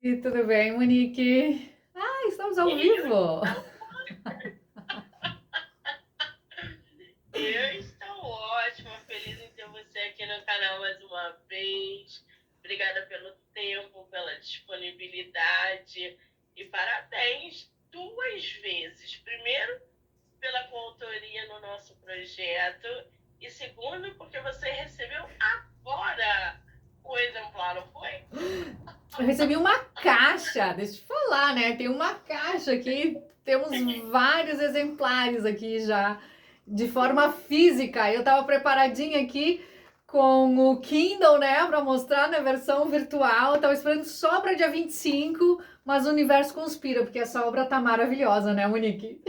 E tudo bem, Monique? Ah, estamos ao Eu vivo! Eu estou ótima, feliz em ter você aqui no canal mais uma vez. Obrigada pelo tempo, pela disponibilidade e parabéns duas vezes. Primeiro, pela coautoria no nosso projeto e segundo, porque você recebeu agora o exemplar, não foi? Eu recebi uma caixa, deixa eu te falar, né? Tem uma caixa aqui, temos vários exemplares aqui já, de forma física. Eu tava preparadinha aqui com o Kindle, né, para mostrar na versão virtual. Eu tava esperando só para dia 25, mas o universo conspira, porque essa obra tá maravilhosa, né, Monique?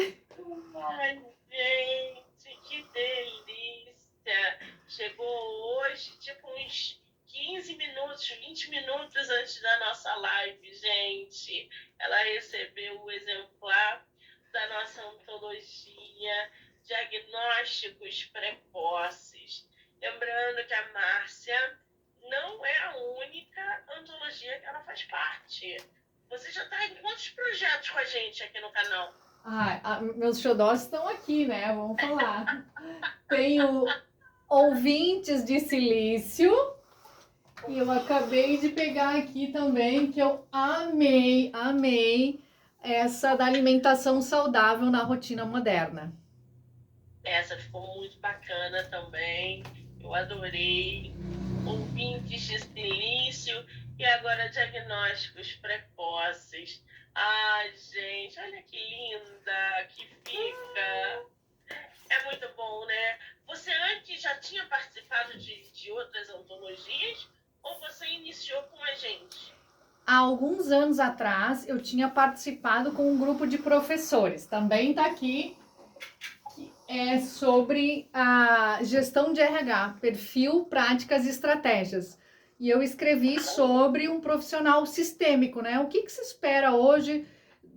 Ai, gente, que delícia! Chegou hoje, tipo uns 15 minutos, 20 minutos antes da nossa live, gente. Ela recebeu o exemplar da nossa antologia Diagnósticos Precoces. Lembrando que a Márcia não é a única antologia que ela faz parte. Você já está em quantos projetos com a gente aqui no canal? Meus xodós estão aqui, né? Vamos falar. Tenho ouvintes de silício e eu acabei de pegar aqui também que eu amei essa da alimentação saudável na rotina moderna. Essa ficou muito bacana também. Eu adorei. Ouvintes de silício e agora diagnósticos precoces. Ai, gente, olha que linda que fica. É muito bom, né? Você antes já tinha participado de outras antologias ou você iniciou com a gente? Há alguns anos atrás eu tinha participado com um grupo de professores. Também está aqui, é sobre a gestão de RH, perfil, práticas e estratégias. E eu escrevi sobre um profissional sistêmico, né? O que se espera hoje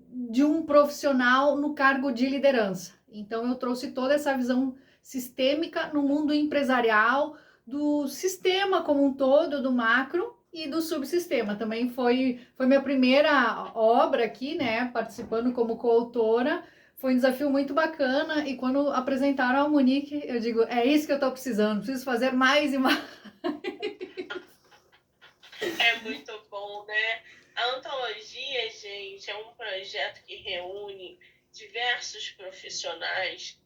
de um profissional no cargo de liderança? Então eu trouxe toda essa visão sistêmica no mundo empresarial, do sistema como um todo, do macro e do subsistema. Também foi minha primeira obra aqui, né? Participando como coautora, foi um desafio muito bacana e quando apresentaram a Monique, eu digo, é isso que eu estou precisando, preciso fazer mais e mais. É muito bom, né? A antologia, gente, é um projeto que reúne diversos profissionais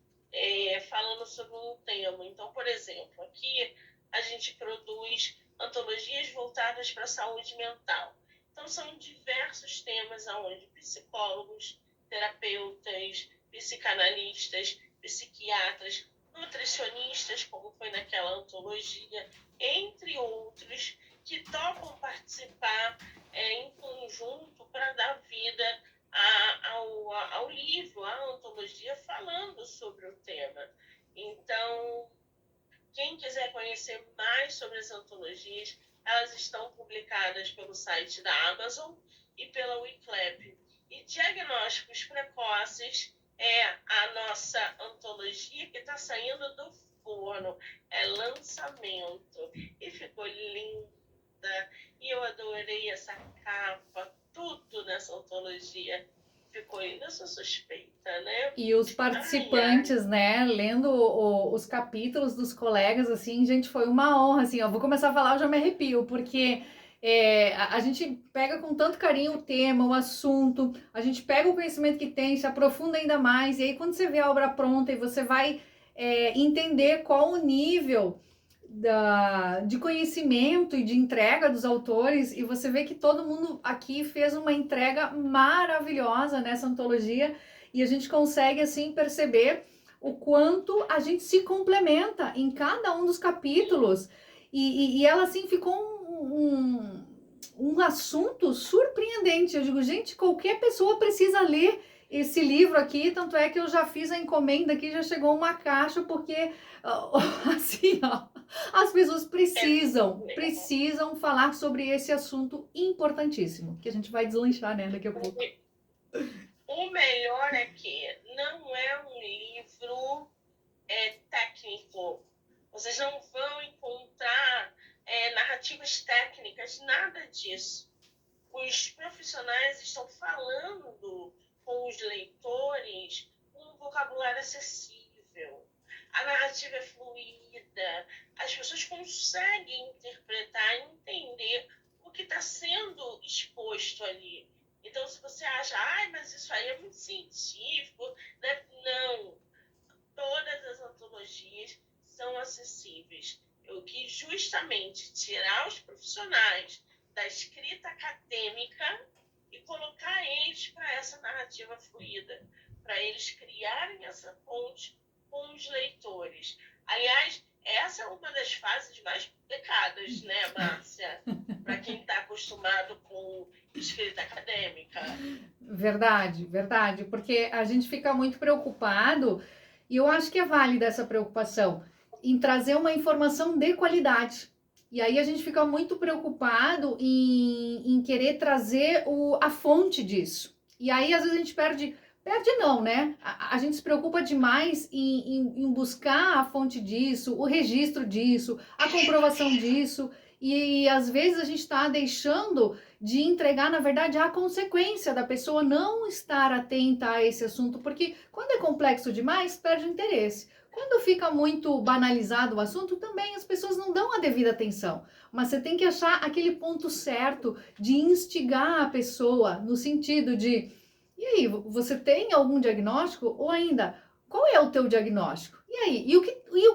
falando sobre um tema. Então, por exemplo, aqui a gente produz antologias voltadas para a saúde mental. Então, são diversos temas onde psicólogos, terapeutas, psicanalistas, psiquiatras, nutricionistas, como foi naquela antologia, entre outros, que topam participar em conjunto para dar vida ao livro, à antologia, falando sobre o tema. Então, quem quiser conhecer mais sobre as antologias, elas estão publicadas pelo site da Amazon e pela Wiclap. E Diagnósticos Precoces é a nossa antologia que está saindo do forno, é lançamento. E ficou linda. E eu adorei essa capa, tudo nessa antologia. Ficou linda, eu sou suspeita, né? E os Ai, ai. participantes, né, lendo os capítulos dos colegas, assim, gente, foi uma honra, assim, ó, vou começar a falar, eu já me arrepio, porque a gente pega com tanto carinho o tema, o assunto, a gente pega o conhecimento que tem, se aprofunda ainda mais, e aí quando você vê a obra pronta e você vai entender qual o nível de conhecimento e de entrega dos autores, e você vê que todo mundo aqui fez uma entrega maravilhosa nessa antologia, e a gente consegue assim perceber o quanto a gente se complementa em cada um dos capítulos, e ela assim ficou um assunto surpreendente. Eu digo, gente, qualquer pessoa precisa ler esse livro aqui, tanto é que eu já fiz a encomenda aqui, já chegou uma caixa, porque assim, ó, as pessoas É muito legal. precisam falar sobre esse assunto importantíssimo, que a gente vai deslanchar, né, daqui a pouco. O melhor é que não é um livro técnico. Vocês não vão encontrar narrativas técnicas, nada disso. os profissionais estão falando com os leitores um vocabulário acessível. A narrativa é fluida, as pessoas conseguem interpretar e entender o que está sendo exposto ali. Então, se você acha, mas isso aí é muito científico, né? Não. Todas as antologias são acessíveis. Eu quis justamente tirar os profissionais da escrita acadêmica e colocar eles para essa narrativa fluida, para eles criarem essa ponte com os leitores. Aliás, essa é uma das fases mais complicadas, né, Márcia? Para quem está acostumado com escrita acadêmica. Verdade, verdade, porque a gente fica muito preocupado, e eu acho que é válida essa preocupação, em trazer uma informação de qualidade. E aí a gente fica muito preocupado em querer trazer a fonte disso. E aí às vezes a gente perde não, né? A gente se preocupa demais em buscar a fonte disso, o registro disso, a comprovação disso, e às vezes a gente está deixando de entregar, na verdade, a consequência da pessoa não estar atenta a esse assunto, porque quando é complexo demais, perde o interesse. Quando fica muito banalizado o assunto, também as pessoas não dão a devida atenção. Mas você tem que achar aquele ponto certo de instigar a pessoa, no sentido de, e aí, você tem algum diagnóstico? Ou ainda, qual é o teu diagnóstico? E aí, e o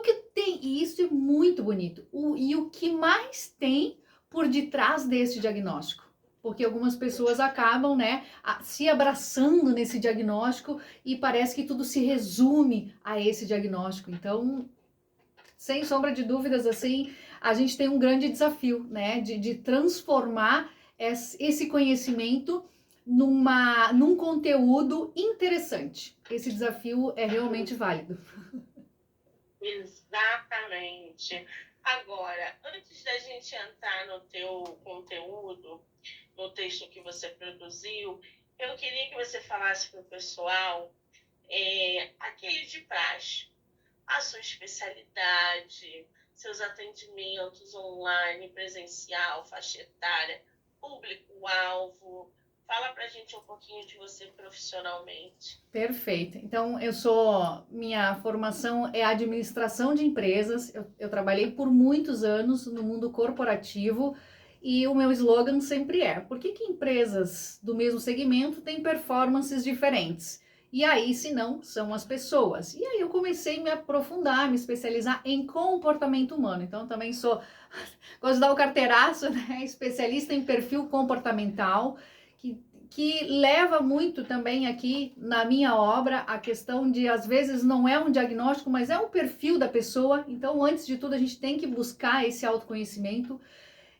que tem? E isso é muito bonito. E o que mais tem por detrás desse diagnóstico? Porque algumas pessoas acabam, né, se abraçando nesse diagnóstico e parece que tudo se resume a esse diagnóstico. Então, sem sombra de dúvidas, assim, a gente tem um grande desafio, né, de transformar esse conhecimento num conteúdo interessante. Esse desafio é realmente válido. Exatamente. Agora, antes da gente entrar no teu conteúdo, no texto que você produziu, eu queria que você falasse para o pessoal aquele de praxe, a sua especialidade, seus atendimentos online, presencial, faixa etária, público-alvo. Fala pra gente um pouquinho de você profissionalmente. Perfeito. Então, minha formação é administração de empresas. Eu trabalhei por muitos anos no mundo corporativo e o meu slogan sempre é: por que empresas do mesmo segmento têm performances diferentes? E aí, se não, são as pessoas. E aí eu comecei a me aprofundar, me especializar em comportamento humano. Então, também gosto de dar o carteiraço, né? Especialista em perfil comportamental, que leva muito também aqui na minha obra a questão de, às vezes, não é um diagnóstico, mas é um perfil da pessoa. Então, antes de tudo, a gente tem que buscar esse autoconhecimento.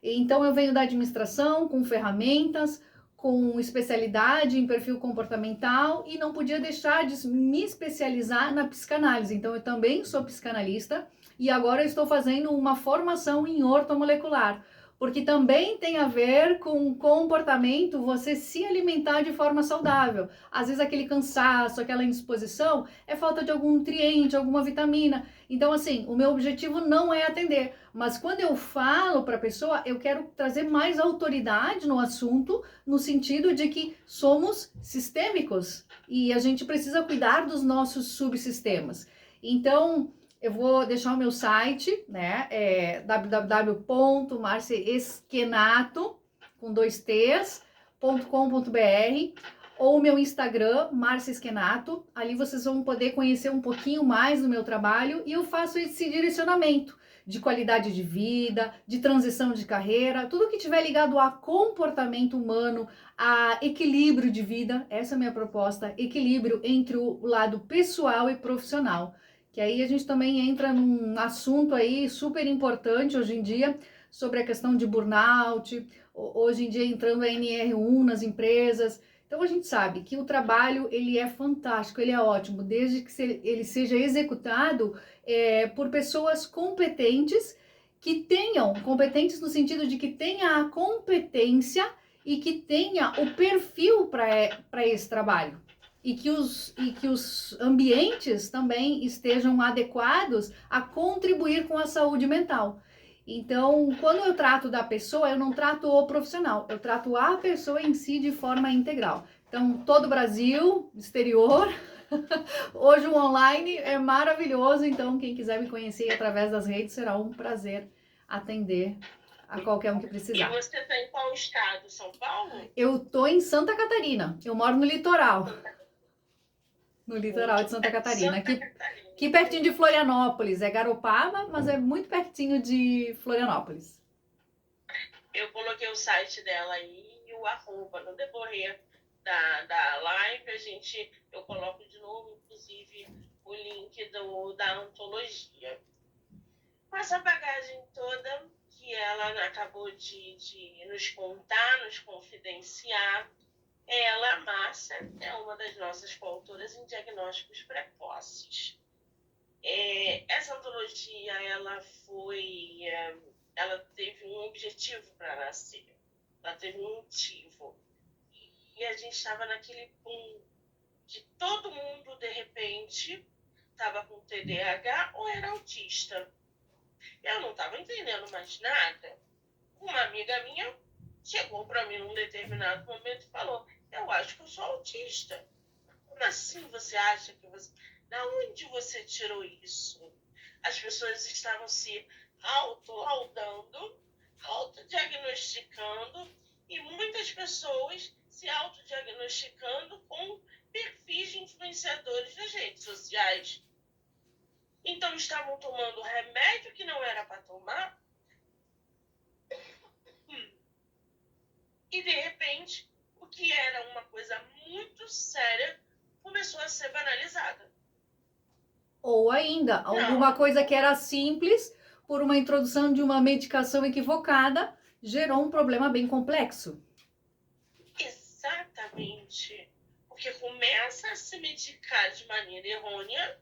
Então, eu venho da administração com ferramentas, com especialidade em perfil comportamental e não podia deixar de me especializar na psicanálise. Então, eu também sou psicanalista e agora eu estou fazendo uma formação em ortomolecular, porque também tem a ver com comportamento, você se alimentar de forma saudável. Às vezes aquele cansaço, aquela indisposição é falta de algum nutriente, alguma vitamina. Então, assim, o meu objetivo não é atender, mas quando eu falo para a pessoa, eu quero trazer mais autoridade no assunto, no sentido de que somos sistêmicos e a gente precisa cuidar dos nossos subsistemas. Então, eu vou deixar o meu site, né, www.marciesquenato, com 2T's.com.br, ou o meu Instagram, Márcia Esquenato. Ali vocês vão poder conhecer um pouquinho mais do meu trabalho e eu faço esse direcionamento de qualidade de vida, de transição de carreira, tudo que tiver ligado a comportamento humano, a equilíbrio de vida. Essa é a minha proposta, equilíbrio entre o lado pessoal e profissional. Que aí a gente também entra num assunto aí super importante hoje em dia, sobre a questão de burnout, hoje em dia entrando a NR1 nas empresas. Então a gente sabe que o trabalho ele é fantástico, ele é ótimo, desde que ele seja executado por pessoas competentes, competentes no sentido de que tenha a competência e que tenha o perfil para esse trabalho. E que os ambientes também estejam adequados a contribuir com a saúde mental. Então, quando eu trato da pessoa, eu não trato o profissional, eu trato a pessoa em si de forma integral. Então, todo o Brasil, exterior, hoje o online é maravilhoso, então quem quiser me conhecer através das redes será um prazer atender a qualquer um que E precisar. você está em qual estado? São Paulo? Eu tô em Santa Catarina, eu moro no litoral. No litoral de Santa Catarina, Santa aqui Catarina. pertinho de Florianópolis, é Garopaba, mas é muito pertinho de Florianópolis. Eu coloquei o site dela aí e o arroba no decorrer da live, eu coloco de novo, inclusive, o link da antologia. Com essa bagagem toda que ela acabou de nos contar, nos confidenciar, ela, Márcia, é uma das nossas coautoras em diagnósticos precoces. Essa antologia, ela teve um objetivo para nascer, ela teve um motivo. E a gente estava naquele boom que todo mundo, de repente, estava com TDAH ou era autista. Eu não estava entendendo mais nada. Uma amiga minha chegou para mim num determinado momento e falou: eu acho que eu sou autista. Como assim você acha que você... Da onde você tirou isso? As pessoas estavam se autolaudando, autodiagnosticando e muitas pessoas se autodiagnosticando com perfis de influenciadores nas redes sociais. Então estavam tomando remédio que não era para tomar e de repente o que era uma coisa muito séria começou a ser banalizada. Ou ainda, alguma coisa que era simples, por uma introdução de uma medicação equivocada, gerou um problema bem complexo. Exatamente. Porque começa a se medicar de maneira errônea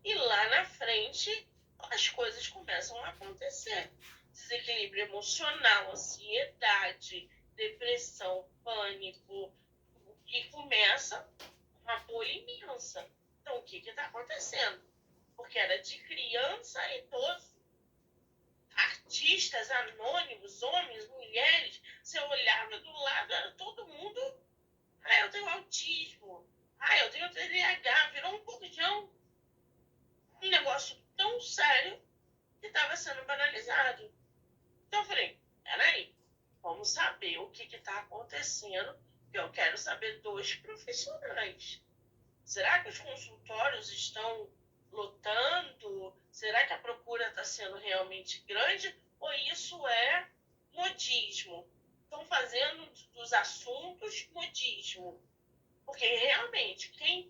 e lá na frente as coisas começam a acontecer. Desequilíbrio emocional, ansiedade, depressão, pânico, e começa uma bolha imensa. Então, o que está acontecendo? Porque era de criança a idoso. Artistas anônimos, homens, mulheres, você olhava do lado, era todo mundo. Eu tenho autismo. Eu tenho TDAH. Virou um bordão. Um negócio tão sério que estava sendo banalizado. Então eu falei, peraí, vamos saber o que está acontecendo, que eu quero saber dos profissionais. Será que os consultórios estão lotando? Será que a procura está sendo realmente grande? Ou isso é modismo? Estão fazendo dos assuntos modismo. Porque realmente, quem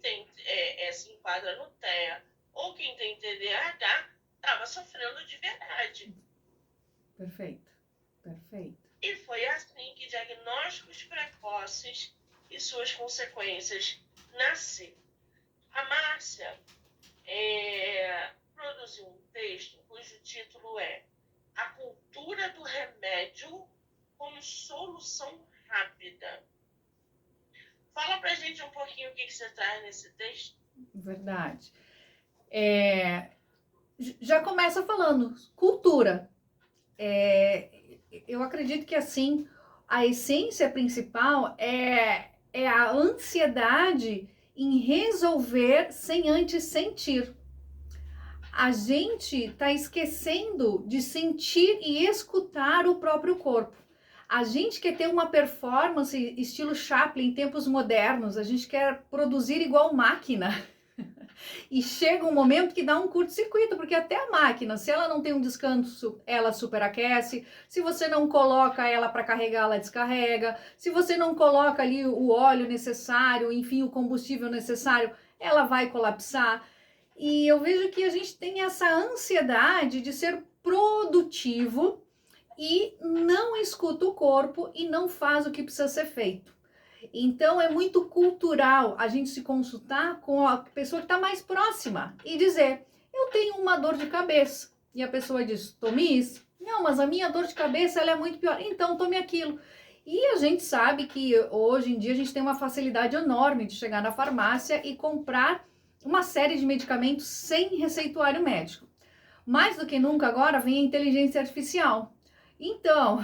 se enquadra no TEA ou quem tem TDAH estava sofrendo de verdade. Perfeito, perfeito. E foi assim que diagnósticos precoces e suas consequências nasceram. A Márcia produziu um texto cujo título é A Cultura do Remédio como Solução Rápida. Fala pra gente um pouquinho o que você traz nesse texto. Verdade. Já começa falando, cultura. Eu acredito que assim, a essência principal é a ansiedade em resolver sem antes sentir. A gente está esquecendo de sentir e escutar o próprio corpo. A gente quer ter uma performance estilo Chaplin em tempos modernos, a gente quer produzir igual máquina. E chega um momento que dá um curto-circuito, porque até a máquina, se ela não tem um descanso, ela superaquece. Se você não coloca ela para carregar, ela descarrega. Se você não coloca ali o óleo necessário, enfim, o combustível necessário, ela vai colapsar. E eu vejo que a gente tem essa ansiedade de ser produtivo e não escuta o corpo e não faz o que precisa ser feito. Então é muito cultural a gente se consultar com a pessoa que está mais próxima e dizer, eu tenho uma dor de cabeça. E a pessoa diz, tome isso. Não, mas a minha dor de cabeça ela é muito pior. Então tome aquilo. E a gente sabe que hoje em dia a gente tem uma facilidade enorme de chegar na farmácia e comprar uma série de medicamentos sem receituário médico. Mais do que nunca agora vem a inteligência artificial. Então,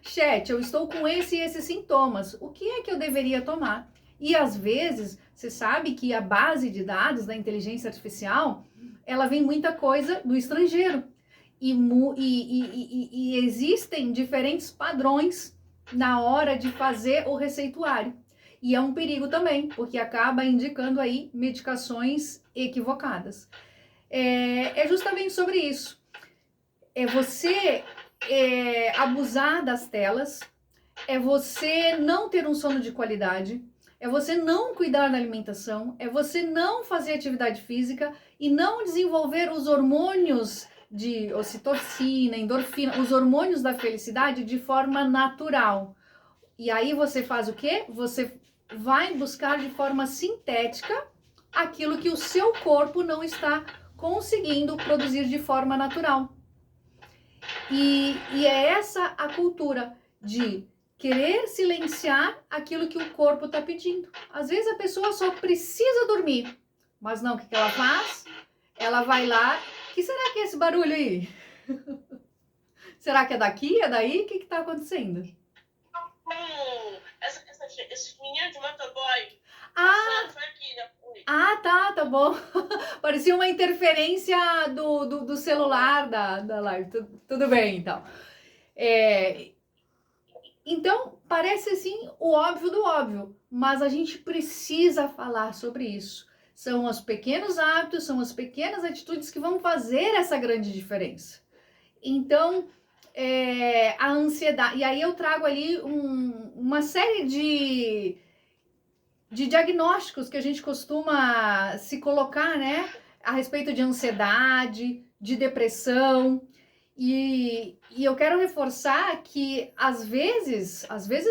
chat, eu estou com esse e esses sintomas. O que é que eu deveria tomar? E às vezes, você sabe que a base de dados da inteligência artificial, ela vem muita coisa do estrangeiro. E existem diferentes padrões na hora de fazer o receituário. E é um perigo também, porque acaba indicando aí medicações equivocadas. É justamente sobre isso. É você abusar das telas, é você não ter um sono de qualidade, é você não cuidar da alimentação, é você não fazer atividade física e não desenvolver os hormônios de ocitocina, endorfina, os hormônios da felicidade de forma natural. E aí você faz o quê? Você vai buscar de forma sintética aquilo que o seu corpo não está conseguindo produzir de forma natural. E é essa a cultura de querer silenciar aquilo que o corpo está pedindo. Às vezes a pessoa só precisa dormir, mas não, o que ela faz? Ela vai lá, o que será que é esse barulho aí? Será que é daqui, é daí? O que está acontecendo? Esse menino de motoboy. Tá bom. Parecia uma interferência do celular da live. Tudo bem, então. Então, parece assim o óbvio do óbvio, mas a gente precisa falar sobre isso. São os pequenos hábitos, são as pequenas atitudes que vão fazer essa grande diferença. Então, a ansiedade... E aí eu trago ali uma série de diagnósticos que a gente costuma se colocar, né? A respeito de ansiedade, de depressão. E eu quero reforçar que às vezes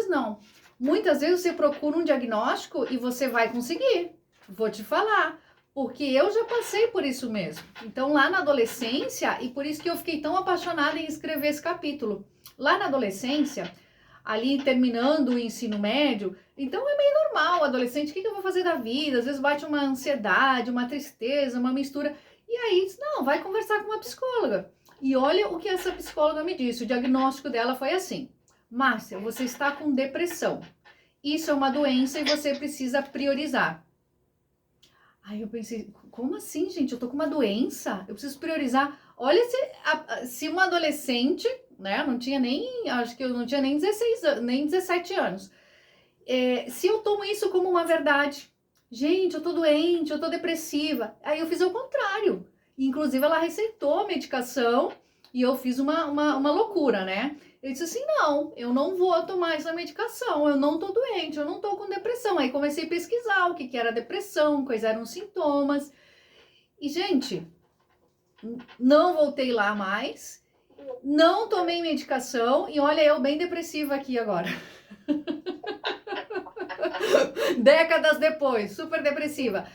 não, muitas vezes você procura um diagnóstico e você vai conseguir. Vou te falar, porque eu já passei por isso mesmo. Então, lá na adolescência, e por isso que eu fiquei tão apaixonada em escrever esse capítulo. Lá na adolescência, ali terminando o ensino médio, então é meio normal, o adolescente, o que eu vou fazer da vida? Às vezes bate uma ansiedade, uma tristeza, uma mistura. E aí, não, vai conversar com uma psicóloga. E olha o que essa psicóloga me disse, o diagnóstico dela foi assim: Márcia, você está com depressão. Isso é uma doença e você precisa priorizar. Aí eu pensei, como assim, gente? Eu tô com uma doença? Eu preciso priorizar. Olha se uma adolescente, né, não tinha nem, acho que eu não tinha nem 16 anos, nem 17 anos. Se eu tomo isso como uma verdade, gente, eu tô doente, eu tô depressiva. Aí eu fiz o contrário. Inclusive, ela receitou medicação e eu fiz uma loucura, né? Eu disse assim, não, eu não vou tomar essa medicação, eu não tô doente, eu não tô com depressão. Aí comecei a pesquisar o que era depressão, quais eram os sintomas. E, gente, não voltei lá mais, não tomei medicação e olha eu bem depressiva aqui agora. Décadas depois, super depressiva.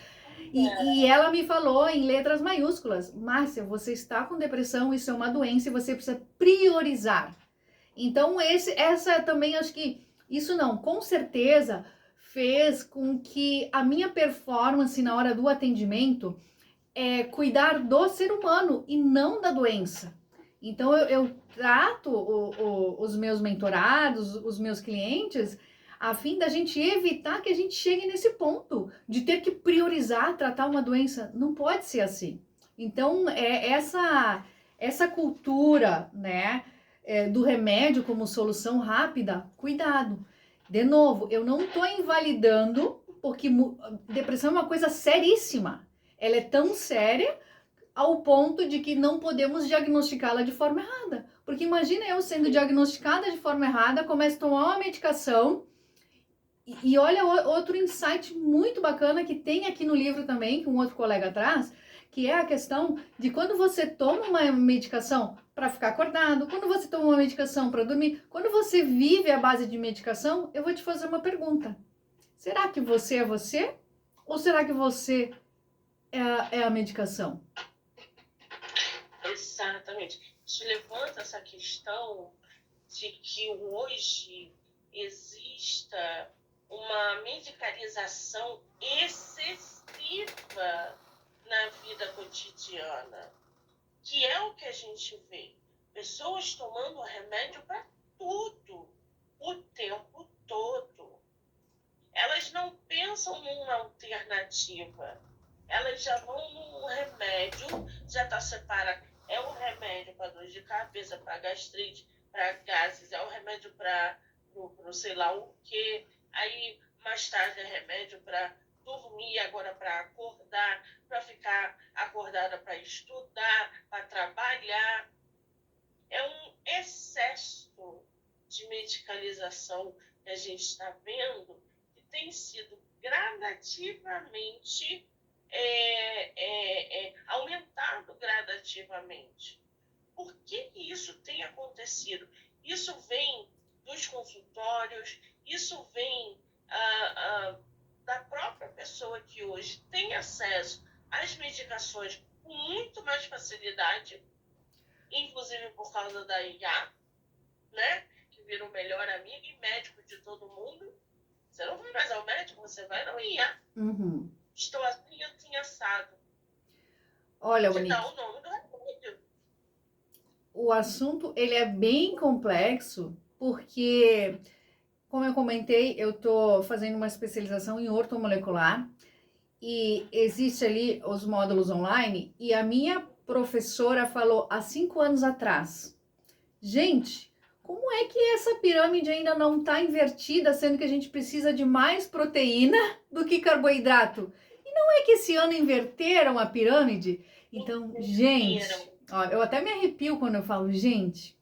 E ela me falou em letras maiúsculas: Márcia, você está com depressão, isso é uma doença e você precisa priorizar. Então, essa também, acho que isso não, com certeza fez com que a minha performance na hora do atendimento cuidar do ser humano e não da doença. Então, eu trato os meus mentorados, os meus clientes, a fim da gente evitar que a gente chegue nesse ponto de ter que priorizar tratar uma doença. Não pode ser assim. Então, essa cultura, né, do remédio como solução rápida, cuidado. De novo, eu não estou invalidando, porque depressão é uma coisa seríssima. Ela é tão séria ao ponto de que não podemos diagnosticá-la de forma errada. Porque imagina eu sendo diagnosticada de forma errada, começo a tomar uma medicação e olha outro insight muito bacana que tem aqui no livro também, que um outro colega traz, que é a questão de quando você toma uma medicação para ficar acordado, quando você toma uma medicação para dormir, quando você vive à base de medicação, eu vou te fazer uma pergunta. Será que você é você? Ou será que você é a medicação? Exatamente. Te levanta essa questão de que hoje exista uma medicalização excessiva na vida cotidiana. que é o que a gente vê. Pessoas tomando remédio para tudo, o tempo todo. Elas não pensam numa alternativa. Elas já vão num remédio, já está separado. É o remédio para dor de cabeça, para gastrite, para gases, é o remédio para sei lá o quê. Aí, mais tarde, é remédio para dormir, agora para acordar, para ficar acordada para estudar, para trabalhar. É um excesso de medicalização que a gente está vendo, que tem sido gradativamente aumentado gradativamente. Por que isso tem acontecido? Isso vem dos consultórios, isso vem da própria pessoa que hoje tem acesso às medicações com muito mais facilidade, inclusive por causa da IA, né? Que vira o melhor amigo e médico de todo mundo. Você não vai mais ao médico, você vai no IA. Uhum. Estou assim assado. Olha, Te Monique, dá o nome do remédio. o assunto ele é bem complexo, porque, como eu comentei, eu estou fazendo uma especialização em ortomolecular e existe ali os módulos online e a minha professora falou há 5 anos atrás, gente, como é que essa pirâmide ainda não está invertida, sendo que a gente precisa de mais proteína do que carboidrato? E não é que esse ano inverteram a pirâmide? Então, gente, ó, eu até me arrepio quando eu falo, gente,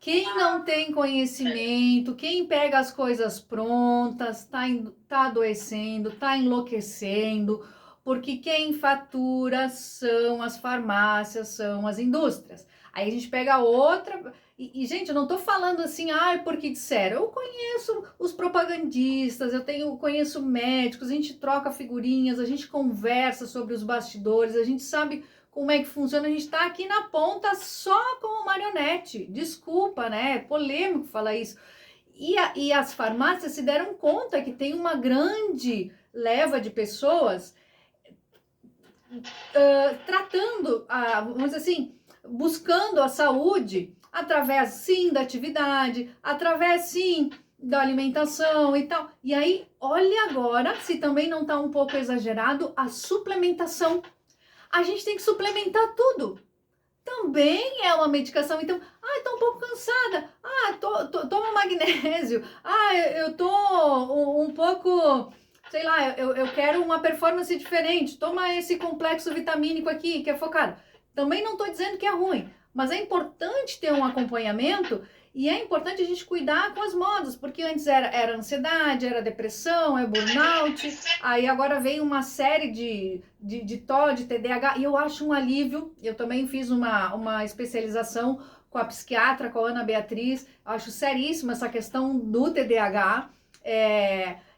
quem não tem conhecimento, quem pega as coisas prontas, tá adoecendo, tá enlouquecendo, porque quem fatura são as farmácias, são as indústrias. Aí a gente pega outra. Gente, eu não tô falando assim, porque disseram. Eu conheço os propagandistas, conheço médicos, a gente troca figurinhas, a gente conversa sobre os bastidores, a gente sabe como é que funciona, a gente tá aqui na ponta só como marionete. Desculpa, né? É polêmico falar isso. E as farmácias se deram conta que tem uma grande leva de pessoas tratando, vamos dizer assim, buscando a saúde através, sim, da atividade, através, sim, da alimentação e tal. E aí, olha agora, se também não tá um pouco exagerado, a suplementação. A gente tem que suplementar tudo. Também é uma medicação. Então, tô um pouco cansada. Toma magnésio. Eu tô um pouco, sei lá, eu quero uma performance diferente. Toma esse complexo vitamínico aqui, que é focado. Também não estou dizendo que é ruim, mas é importante ter um acompanhamento e é importante a gente cuidar com as modas, porque antes era ansiedade, era depressão, é burnout, aí agora veio uma série de TOD, TDAH, e eu acho um alívio. Eu também fiz uma especialização com a psiquiatra, com a Ana Beatriz, acho seríssima essa questão do TDAH,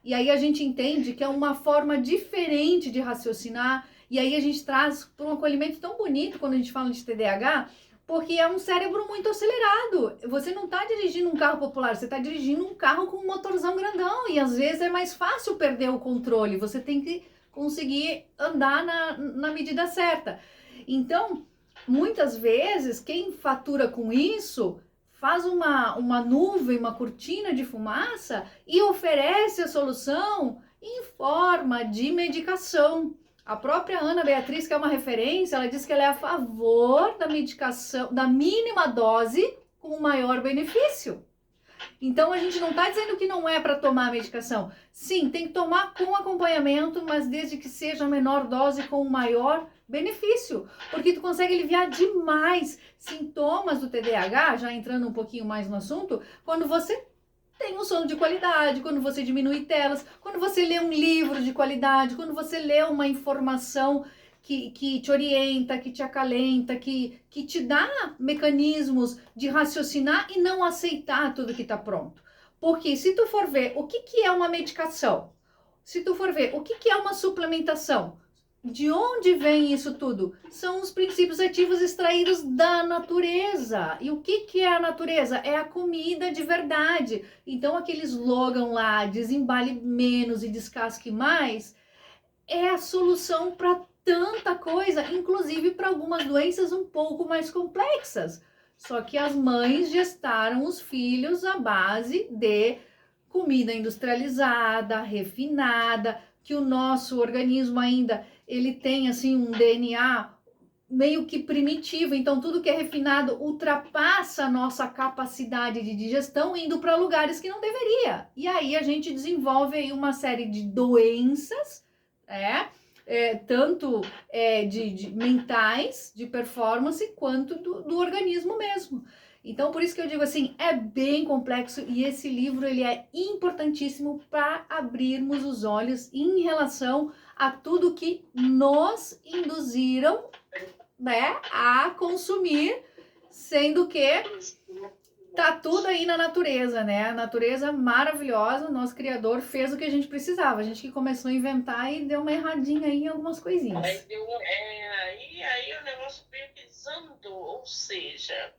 e aí a gente entende que é uma forma diferente de raciocinar, e aí a gente traz para um acolhimento tão bonito quando a gente fala de TDAH, porque é um cérebro muito acelerado. Você não está dirigindo um carro popular, você está dirigindo um carro com um motorzão grandão, e às vezes é mais fácil perder o controle, você tem que conseguir andar na medida certa. Então, muitas vezes, quem fatura com isso faz uma nuvem, uma cortina de fumaça e oferece a solução em forma de medicação. A própria Ana Beatriz, que é uma referência, ela diz que ela é a favor da medicação, da mínima dose com maior benefício. Então, a gente não está dizendo que não é para tomar a medicação. Sim, tem que tomar com acompanhamento, mas desde que seja a menor dose com o maior benefício. Porque tu consegue aliviar demais sintomas do TDAH, já entrando um pouquinho mais no assunto, quando você tem um sono de qualidade, quando você diminui telas, quando você lê um livro de qualidade, quando você lê uma informação que te orienta, que te acalenta, que te dá mecanismos de raciocinar e não aceitar tudo que está pronto. Porque se tu for ver o que é uma medicação, se tu for ver o que é uma suplementação, de onde vem isso tudo? São os princípios ativos extraídos da natureza. E o que é a natureza? É a comida de verdade. Então, aquele slogan lá, desembale menos e descasque mais, é a solução para tanta coisa, inclusive para algumas doenças um pouco mais complexas. Só que as mães gestaram os filhos à base de comida industrializada, refinada, que o nosso organismo ainda ele tem assim um DNA meio que primitivo, então tudo que é refinado ultrapassa a nossa capacidade de digestão, indo para lugares que não deveria. E aí a gente desenvolve aí uma série de doenças, tanto de mentais, de performance, quanto do organismo mesmo. Então, por isso que eu digo assim, é bem complexo e esse livro ele é importantíssimo para abrirmos os olhos em relação a tudo que nos induziram, né, a consumir, sendo que tá tudo aí na natureza, né? A natureza maravilhosa, o nosso criador fez o que a gente precisava. A gente que começou a inventar e deu uma erradinha aí em algumas coisinhas. Aí o negócio meio que desandou, ou seja,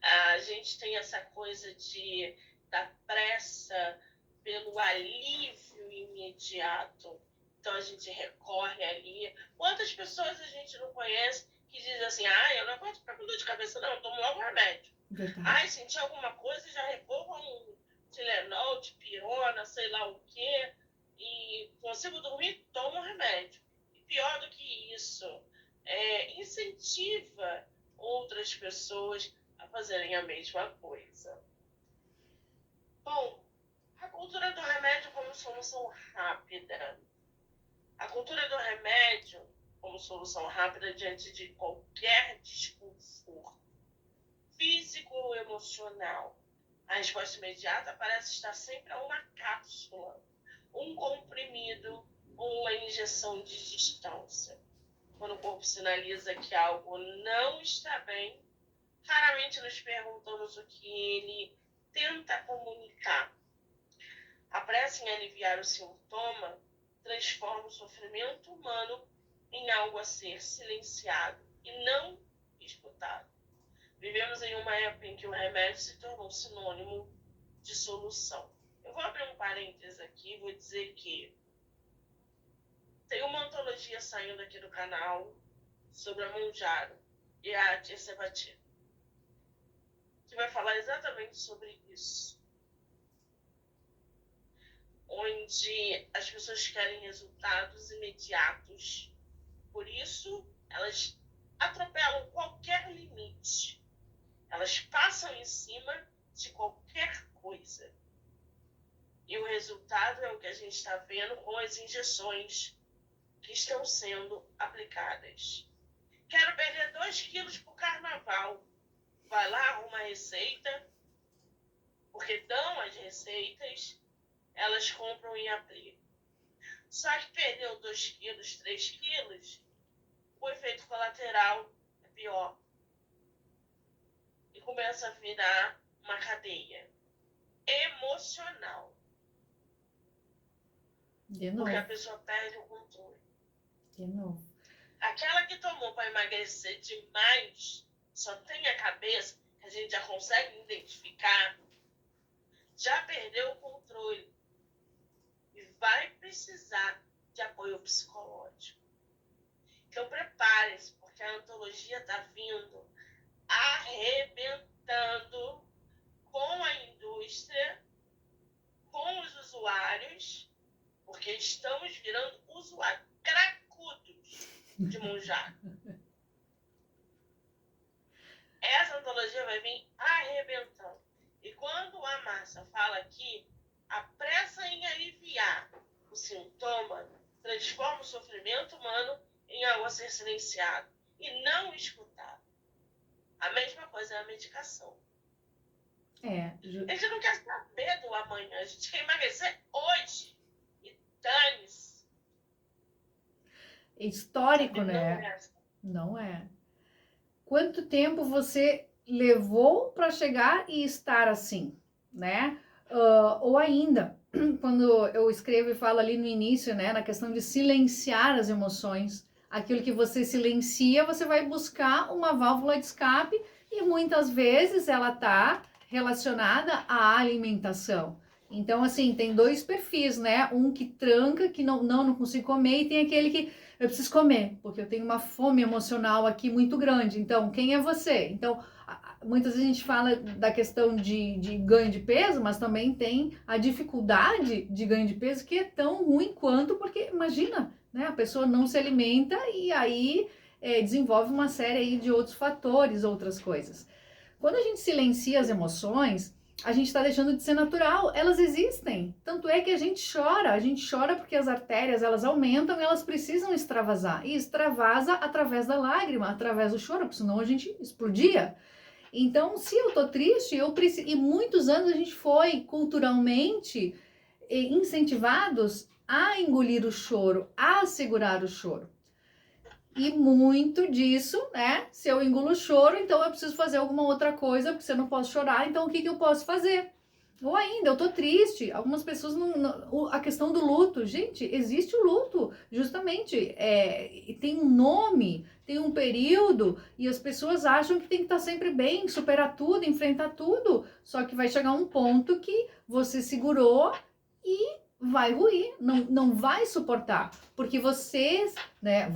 a gente tem essa coisa da pressa pelo alívio imediato. Então a gente recorre ali. Quantas pessoas a gente não conhece que dizem assim, eu não aguento ficar com dor de cabeça não, eu tomo logo remédio. Verdade. Senti alguma coisa, já recorro a um Tilenol, dipirona, sei lá o quê, e consigo dormir, tomo remédio. E pior do que isso, incentiva outras pessoas a fazerem a mesma coisa. Bom, a cultura do remédio como solução rápida. A cultura do remédio como solução rápida diante de qualquer desconforto físico ou emocional. A resposta imediata parece estar sempre a uma cápsula, um comprimido ou uma injeção de distância. Quando o corpo sinaliza que algo não está bem, raramente nos perguntamos o que ele tenta comunicar. A pressa em aliviar o sintoma transforma o sofrimento humano em algo a ser silenciado e não escutado. Vivemos em uma época em que o remédio se tornou sinônimo de solução. Eu vou abrir um parênteses aqui e vou dizer que tem uma antologia saindo aqui do canal sobre a Mounjaro e a Tirsepati, que vai falar exatamente sobre isso. Onde as pessoas querem resultados imediatos. Por isso, elas atropelam qualquer limite. Elas passam em cima de qualquer coisa. E o resultado é o que a gente está vendo com as injeções que estão sendo aplicadas. Quero perder 2 quilos para o carnaval. Vai lá, arruma a receita, porque dão as receitas, elas compram e aplicam. Só que perdeu 2 quilos, 3 quilos, o efeito colateral é pior. E começa a virar uma cadeia emocional. De novo. Porque a pessoa perde o controle. De novo. Aquela que tomou para emagrecer demais, só tem a cabeça, que a gente já consegue identificar, já perdeu o controle. E vai precisar de apoio psicológico. Então prepare-se, porque a antologia está vindo arrebentando com a indústria, com os usuários, porque estamos virando usuários cracudos de Mounjaro. Essa antologia vai vir arrebentando. E quando a Márcia fala aqui, a pressa em aliviar o sintoma transforma o sofrimento humano em algo a ser silenciado e não escutado. A mesma coisa é a medicação. A gente não quer saber do amanhã, a gente quer emagrecer hoje. E dane-se. Histórico, né? Não é. Quanto tempo você levou para chegar e estar assim, né? Ou ainda, quando eu escrevo e falo ali no início, né, na questão de silenciar as emoções, aquilo que você silencia, você vai buscar uma válvula de escape e muitas vezes ela está relacionada à alimentação. Então, assim, tem dois perfis, né? Um que tranca, que não consigo comer, e tem aquele que eu preciso comer, porque eu tenho uma fome emocional aqui muito grande. Então, quem é você? Então, muitas vezes a gente fala da questão de ganho de peso, mas também tem a dificuldade de ganho de peso, que é tão ruim quanto, porque imagina, né? A pessoa não se alimenta e aí desenvolve uma série aí de outros fatores, outras coisas. Quando a gente silencia as emoções, a gente está deixando de ser natural. Elas existem. Tanto é que a gente chora. A gente chora porque as artérias elas aumentam e elas precisam extravasar. E extravasa através da lágrima, através do choro, porque senão a gente explodia. Então, se eu tô triste, eu preciso. E muitos anos a gente foi culturalmente incentivados a engolir o choro, a segurar o choro. E muito disso, né? Se eu engulo o choro, então eu preciso fazer alguma outra coisa, porque se eu não posso chorar, então o que eu posso fazer? Ou ainda, eu tô triste. Algumas pessoas não. A questão do luto. Gente, existe o luto, justamente. Tem um nome, tem um período, e as pessoas acham que tem que estar sempre bem, superar tudo, enfrentar tudo. Só que vai chegar um ponto que você segurou e vai ruir, não vai suportar, porque vocês, né,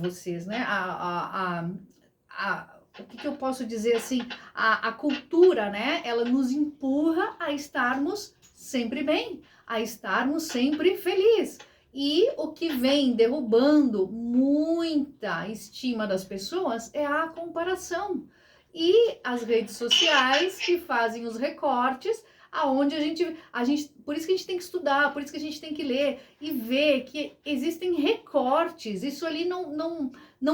o que eu posso dizer assim, a cultura, né, ela nos empurra a estarmos sempre bem, a estarmos sempre felizes. E o que vem derrubando muita estima das pessoas é a comparação. E as redes sociais que fazem os recortes aonde por isso que a gente tem que estudar, por isso que a gente tem que ler e ver que existem recortes, isso ali não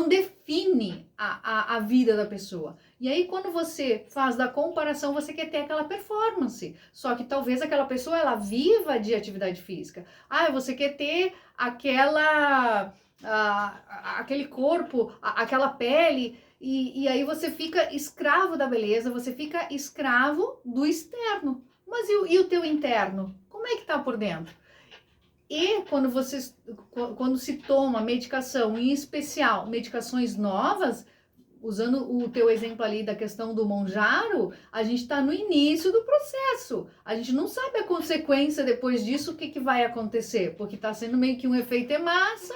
define a vida da pessoa. E aí, quando você faz da comparação, você quer ter aquela performance, só que talvez aquela pessoa, ela viva de atividade física. Ah, você quer ter aquele corpo, aquela pele, e aí você fica escravo da beleza, você fica escravo do externo. Mas e o teu interno? Como é que tá por dentro? E quando se toma medicação, em especial medicações novas, usando o teu exemplo ali da questão do Monjaro, a gente está no início do processo. A gente não sabe a consequência depois disso, o que vai acontecer, porque está sendo meio que um efeito em massa,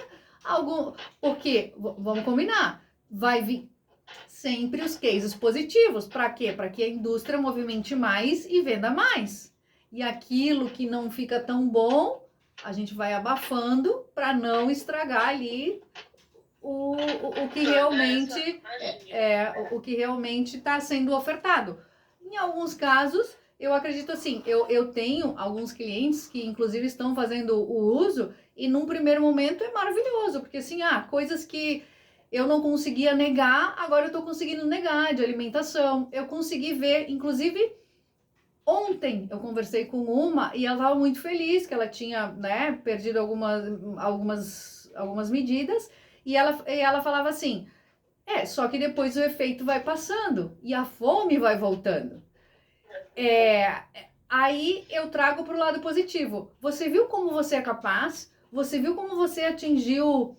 porque, vamos combinar, vai vir sempre os cases positivos. Para quê? Para que a indústria movimente mais e venda mais. E aquilo que não fica tão bom, a gente vai abafando para não estragar ali o que realmente o que realmente está sendo ofertado. Em alguns casos, eu acredito assim, eu tenho alguns clientes que inclusive estão fazendo o uso e num primeiro momento é maravilhoso, porque assim, coisas que eu não conseguia negar, agora eu estou conseguindo negar, de alimentação. Eu consegui ver, inclusive, ontem eu conversei com uma e ela estava muito feliz que ela tinha, né, perdido algumas medidas e ela falava assim, só que depois o efeito vai passando e a fome vai voltando. Aí eu trago para o lado positivo. Você viu como você é capaz? Você viu como você atingiu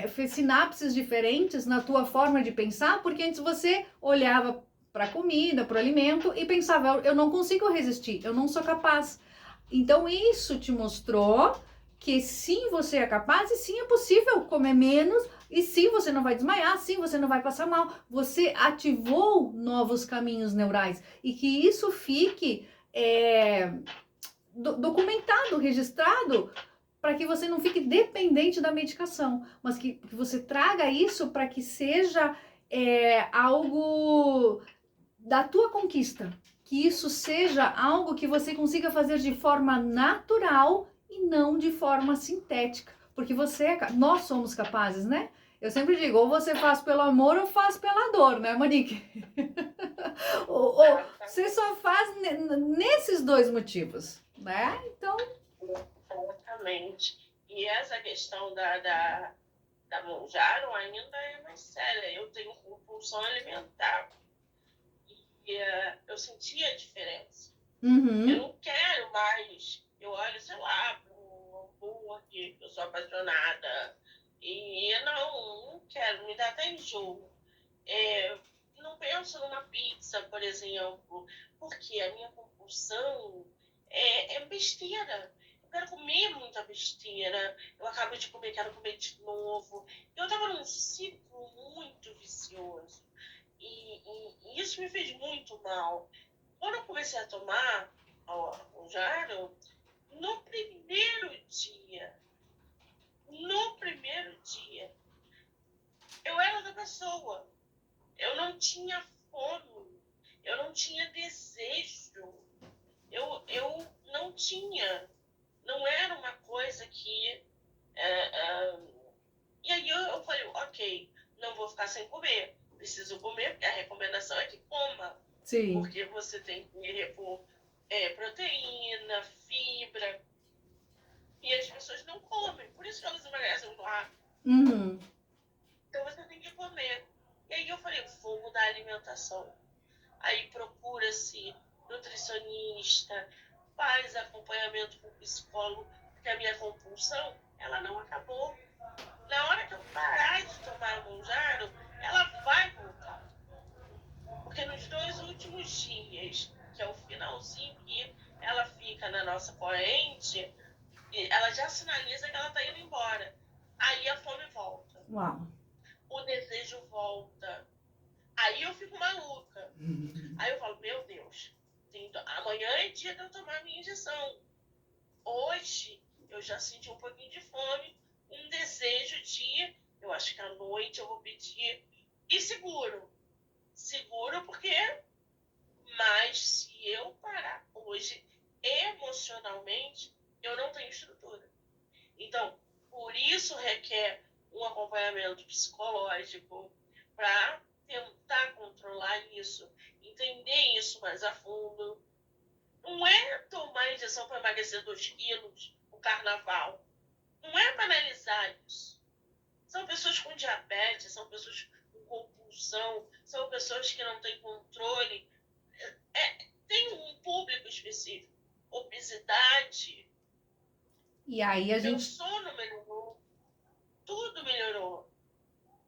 fez sinapses diferentes na tua forma de pensar? Porque antes você olhava para a comida, para o alimento e pensava, eu não consigo resistir, eu não sou capaz. Então isso te mostrou que sim, você é capaz e sim, é possível comer menos e sim, você não vai desmaiar, sim, você não vai passar mal. Você ativou novos caminhos neurais e que isso fique documentado, registrado, para que você não fique dependente da medicação, mas que você traga isso para que seja algo da tua conquista, que isso seja algo que você consiga fazer de forma natural e não de forma sintética, porque nós somos capazes, né? Eu sempre digo, ou você faz pelo amor ou faz pela dor, né, Monique? ou você só faz nesses dois motivos, né? Então... Exatamente. E essa questão da Monjaro ainda é mais séria. Eu tenho compulsão alimentar. E eu senti a diferença. Uhum. Eu não quero mais. Eu olho, sei lá, para um hambúrguer, eu sou apaixonada. E não quero, me dá até enjoo. Não penso numa pizza, por exemplo, porque a minha compulsão é besteira. Eu quero comer muita besteira, eu acabo de comer, quero comer de novo. Eu estava num ciclo muito vicioso. E isso me fez muito mal. Quando eu comecei a tomar o Jaro, no primeiro dia, eu era outra pessoa. Eu não tinha fome, eu não tinha desejo, eu não tinha, não era uma coisa que... E aí eu falei, ok, não vou ficar sem comer, preciso comer, porque a recomendação é que coma, Sim. porque você tem que repor proteína, fibra, e as pessoas não comem, por isso que elas emagrecem muito rápido. Uhum. Então você tem que comer. E aí eu falei, vou mudar a alimentação. Aí procura-se nutricionista, faz acompanhamento com psicólogo, porque a minha compulsão, ela não acabou. Na hora que eu parar de tomar o Monjaro, ela vai voltar. Porque nos 2 últimos dias, que é o finalzinho que ela fica na nossa corrente, ela já sinaliza que ela está indo embora. Aí a fome volta. Uau. O desejo volta. Aí eu fico maluca. Aí eu falo, meu Deus, amanhã é dia de eu tomar minha injeção. Hoje eu já senti um pouquinho de fome, um desejo de, eu acho que à noite eu vou pedir. E seguro. Seguro porque, mas se eu parar hoje, emocionalmente, eu não tenho estrutura. Então, por isso requer um acompanhamento psicológico para tentar controlar isso, entender isso mais a fundo. Não é tomar injeção para emagrecer 2 quilos no carnaval. Não é banalizar isso. São pessoas com diabetes, são pessoas com compulsão, são pessoas que não têm controle. Tem um público específico. Obesidade. E aí a Meu gente... sono melhorou. Tudo melhorou.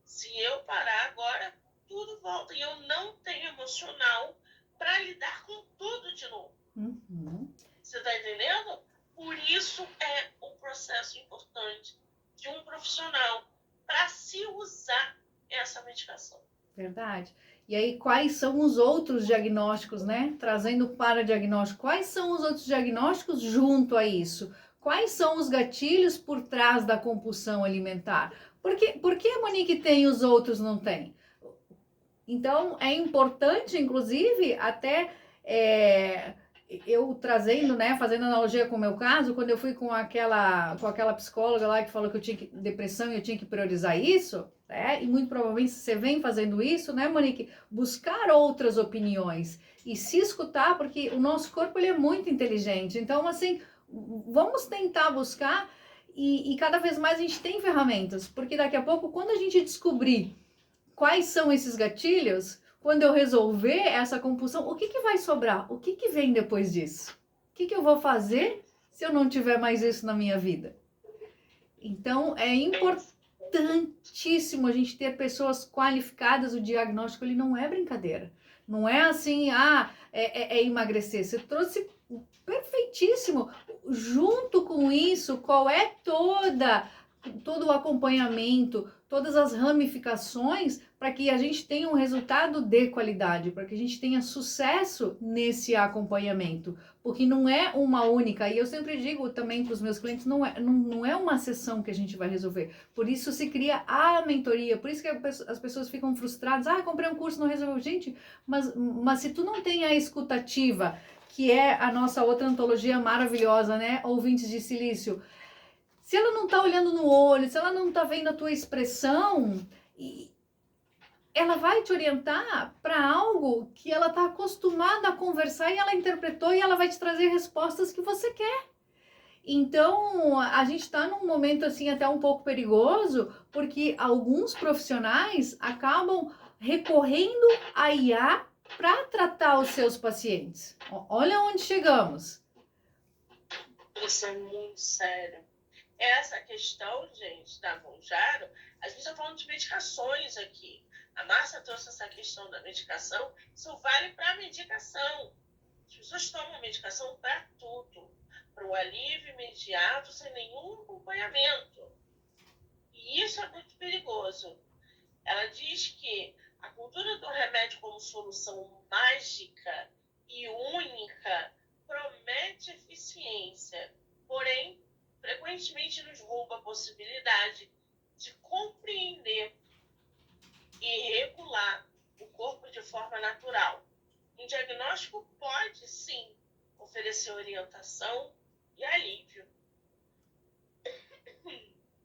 Se eu parar agora, tudo volta. E eu não tenho emocional para lidar com tudo de novo. Uhum. Você está entendendo? Por isso é um processo importante de um profissional para se usar essa medicação. Verdade. E aí, quais são os outros diagnósticos, né? Trazendo para diagnóstico, quais são os outros diagnósticos junto a isso? Quais são os gatilhos por trás da compulsão alimentar? Por que a Monique tem e os outros não tem? Então, é importante, inclusive, até eu trazendo, né, fazendo analogia com o meu caso, quando eu fui com aquela psicóloga lá que falou que eu tinha depressão e eu tinha que priorizar isso, né, e muito provavelmente você vem fazendo isso, né, Monique, buscar outras opiniões e se escutar, porque o nosso corpo ele é muito inteligente, então, assim, vamos tentar buscar e cada vez mais a gente tem ferramentas, porque daqui a pouco, quando a gente descobrir quais são esses gatilhos, quando eu resolver essa compulsão, o que vai sobrar? O que vem depois disso? O que eu vou fazer se eu não tiver mais isso na minha vida? Então, é importantíssimo a gente ter pessoas qualificadas. O diagnóstico, ele não é brincadeira. Não é assim, é emagrecer. Você trouxe perfeitíssimo. Junto com isso, qual é todo o acompanhamento, todas as ramificações para que a gente tenha um resultado de qualidade, para que a gente tenha sucesso nesse acompanhamento, porque não é uma única, e eu sempre digo também para os meus clientes, não é uma sessão que a gente vai resolver, por isso se cria a mentoria, por isso que as pessoas ficam frustradas, comprei um curso, não resolveu, gente, mas se tu não tem a escutativa, que é a nossa outra antologia maravilhosa, né, Ouvintes de Silício, se ela não tá olhando no olho, se ela não tá vendo a tua expressão, ela vai te orientar para algo que ela tá acostumada a conversar e ela interpretou e ela vai te trazer respostas que você quer. Então, a gente está num momento assim até um pouco perigoso, porque alguns profissionais acabam recorrendo a IA para tratar os seus pacientes. Olha onde chegamos. Isso é muito sério. Essa questão, gente, da Monjaro, a gente está falando de medicações aqui. A Márcia trouxe essa questão da medicação, isso vale para a medicação. As pessoas tomam medicação para tudo, para o alívio imediato, sem nenhum acompanhamento. E isso é muito perigoso. Ela diz que a cultura do remédio como solução mágica e única promete eficiência, porém, frequentemente nos rouba a possibilidade de compreender e regular o corpo de forma natural. Um diagnóstico pode, sim, oferecer orientação e alívio.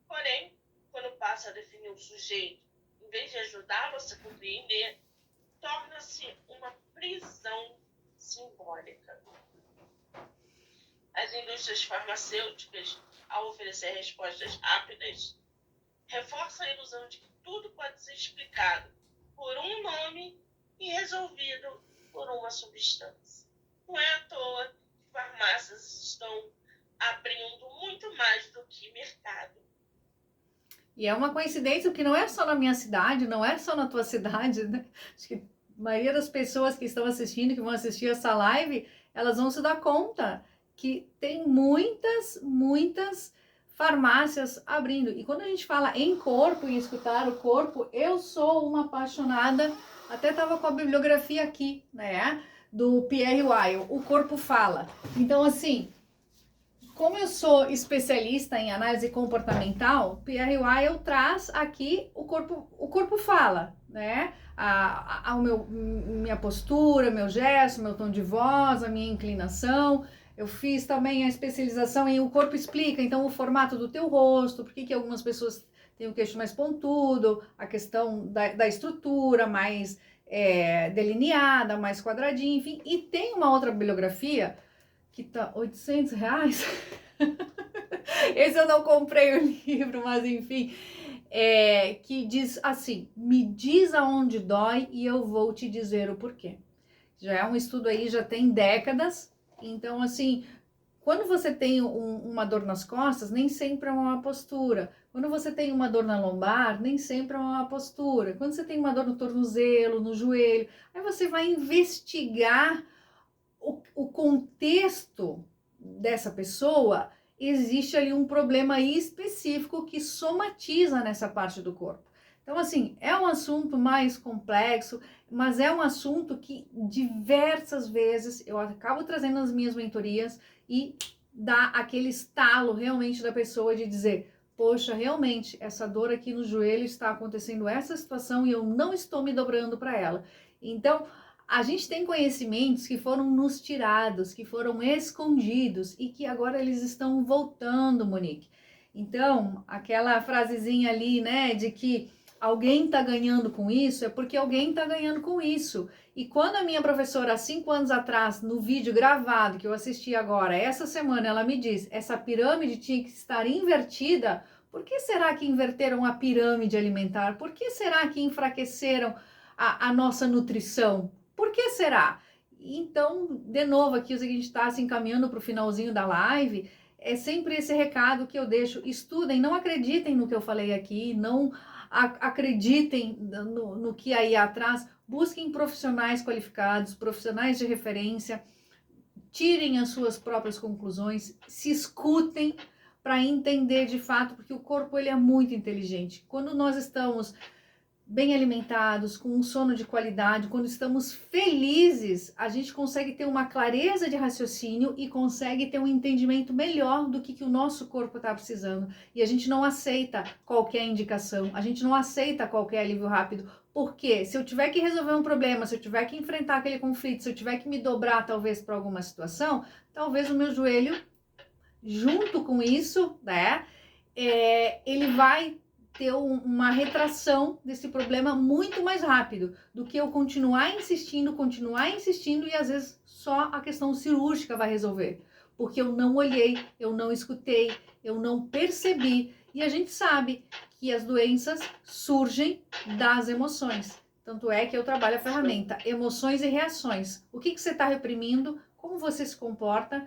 Porém, quando passa a definir o sujeito, em vez de ajudá-lo a se compreender, torna-se uma prisão simbólica. As indústrias farmacêuticas, ao oferecer respostas rápidas, reforçam a ilusão de que tudo pode ser explicado por um nome e resolvido por uma substância. Não é à toa que farmácias estão abrindo muito mais do que mercado. E é uma coincidência que não é só na minha cidade, não é só na tua cidade, né? Acho que a maioria das pessoas que estão assistindo, que vão assistir essa live, elas vão se dar conta que tem muitas farmácias abrindo. E quando a gente fala em corpo, em escutar o corpo, eu sou uma apaixonada, até estava com a bibliografia aqui, né, do Pierre Weil, O Corpo Fala. Então, assim, como eu sou especialista em análise comportamental, Pierre Weil traz aqui o corpo fala, né? Minha postura, meu gesto, meu tom de voz, a minha inclinação. Eu fiz também a especialização em O Corpo Explica, então o formato do teu rosto, por que algumas pessoas têm o queixo mais pontudo, a questão da estrutura mais delineada, mais quadradinha, enfim. E tem uma outra bibliografia que tá R$800. Esse eu não comprei o livro, mas enfim, que diz assim: me diz aonde dói e eu vou te dizer o porquê. Já é um estudo aí, já tem décadas. Então, assim, quando você tem uma dor nas costas, nem sempre é uma postura. Quando você tem uma dor na lombar, nem sempre é uma postura. Quando você tem uma dor no tornozelo, no joelho, aí você vai investigar o contexto dessa pessoa. Existe ali um problema específico que somatiza nessa parte do corpo. Então, assim, é um assunto mais complexo, mas é um assunto que diversas vezes eu acabo trazendo nas minhas mentorias e dá aquele estalo realmente da pessoa de dizer: poxa, realmente, essa dor aqui no joelho está acontecendo essa situação e eu não estou me dobrando para ela. Então, a gente tem conhecimentos que foram nos tirados, que foram escondidos e que agora eles estão voltando, Monique. Então, aquela frasezinha ali, né, de que alguém tá ganhando com isso, é porque alguém tá ganhando com isso. E quando a minha professora, há 5 anos atrás, no vídeo gravado que eu assisti agora, essa semana, ela me diz, essa pirâmide tinha que estar invertida. Por que será que inverteram a pirâmide alimentar? Por que será que enfraqueceram a nossa nutrição? Por que será? Então, de novo, aqui a gente está se encaminhando para o finalzinho da live, é sempre esse recado que eu deixo: estudem, não acreditem no que eu falei aqui, não acreditem no que aí atrás, busquem profissionais qualificados, profissionais de referência, tirem as suas próprias conclusões, se escutem para entender de fato, porque o corpo ele é muito inteligente. Quando nós estamos bem alimentados, com um sono de qualidade, quando estamos felizes, a gente consegue ter uma clareza de raciocínio e consegue ter um entendimento melhor do que o nosso corpo está precisando. E a gente não aceita qualquer indicação, a gente não aceita qualquer alívio rápido. Porque se eu tiver que resolver um problema, se eu tiver que enfrentar aquele conflito, se eu tiver que me dobrar talvez para alguma situação, talvez o meu joelho, junto com isso, né, ele vai ter uma retração desse problema muito mais rápido do que eu continuar insistindo e às vezes só a questão cirúrgica vai resolver, porque eu não olhei, eu não escutei, eu não percebi. E a gente sabe que as doenças surgem das emoções. Tanto é que eu trabalho a ferramenta emoções e reações. O que você está reprimindo, como você se comporta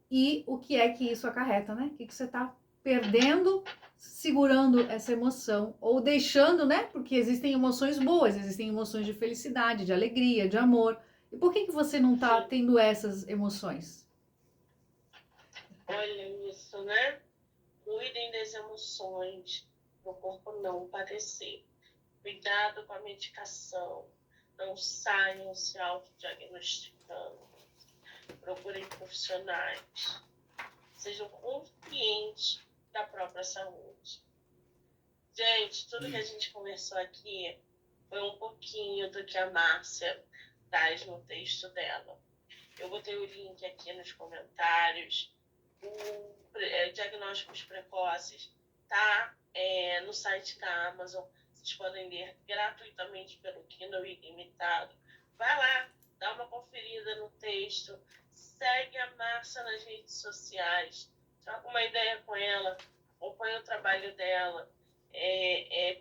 e o que é que isso acarreta, né? O que você está perdendo, segurando essa emoção ou deixando, né? Porque existem emoções boas, existem emoções de felicidade, de alegria, de amor. E por que você não está Sim. tendo essas emoções? Olha isso, né? Cuidem das emoções, para o corpo não padecer. Cuidado com a medicação. Não saiam se autodiagnosticando. Procurem profissionais. Sejam conscientes da própria saúde. Gente, tudo que a gente conversou aqui foi um pouquinho do que a Márcia traz no texto dela. Eu botei o link aqui nos comentários. Diagnósticos precoces tá no site da Amazon. Vocês podem ler gratuitamente pelo Kindle Ilimitado. Vai lá, dá uma conferida no texto. Segue a Márcia nas redes sociais. Troca uma ideia com ela. Acompanha o trabalho dela.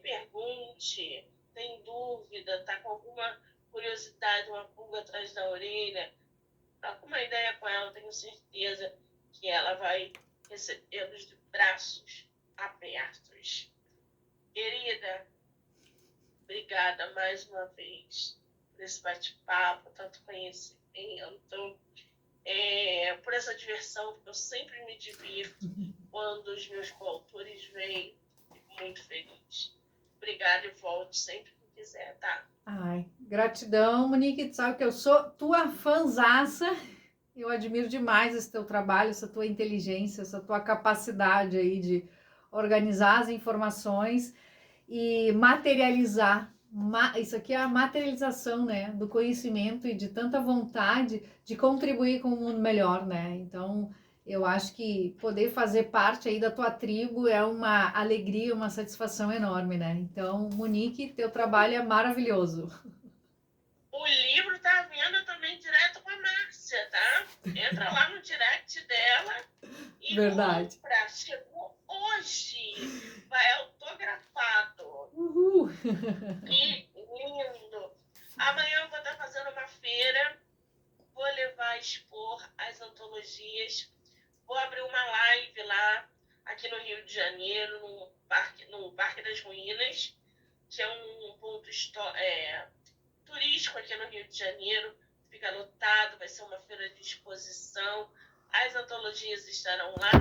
Pergunte. Tem dúvida? Tá com alguma curiosidade, uma pulga atrás da orelha? Troca uma ideia com ela. Tenho certeza que ela vai recebê-los de braços abertos. Querida, obrigada mais uma vez por esse bate-papo, tanto conhecimento, por essa diversão que eu sempre me divirto quando os meus coautores vêm. Fico muito feliz. Obrigada e volte sempre que quiser, tá? Ai, gratidão, Monique. Tu sabe que eu sou tua fanzaça. Eu admiro demais esse teu trabalho, essa tua inteligência, essa tua capacidade aí de organizar as informações e materializar. Isso aqui é a materialização, né, do conhecimento e de tanta vontade de contribuir com um mundo melhor, né? Então, eu acho que poder fazer parte aí da tua tribo é uma alegria, uma satisfação enorme, né? Então, Monique, teu trabalho é maravilhoso. O livro tá vendo também direto com a Márcia, tá? Entra lá no direct dela e Verdade. compra. Chegou hoje. Vai autografado. Uhul. Que lindo. Amanhã eu vou estar fazendo uma feira. Vou levar a expor as antologias. Vou abrir uma live lá, aqui no Rio de Janeiro, no Parque das Ruínas, que é um ponto turístico aqui no Rio de Janeiro. Fica lotado, vai ser uma feira de exposição. As antologias estarão lá.